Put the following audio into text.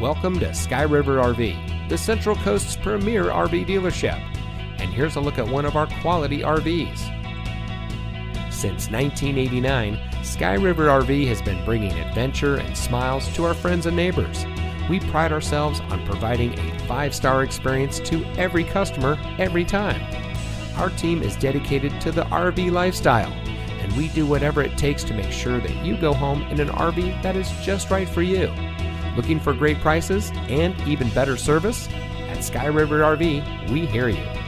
Welcome to Sky River RV, the Central Coast's premier RV dealership. And here's a look at one of our quality RVs. Since 1989, Sky River RV has been bringing adventure and smiles to our friends and neighbors. We pride ourselves on providing a 5-star experience to every customer every time. Our team is dedicated to the RV lifestyle, and we do whatever it takes to make sure that you go home in an RV that is just right for you. Looking for great prices and even better service? At Sky River RV, we hear you.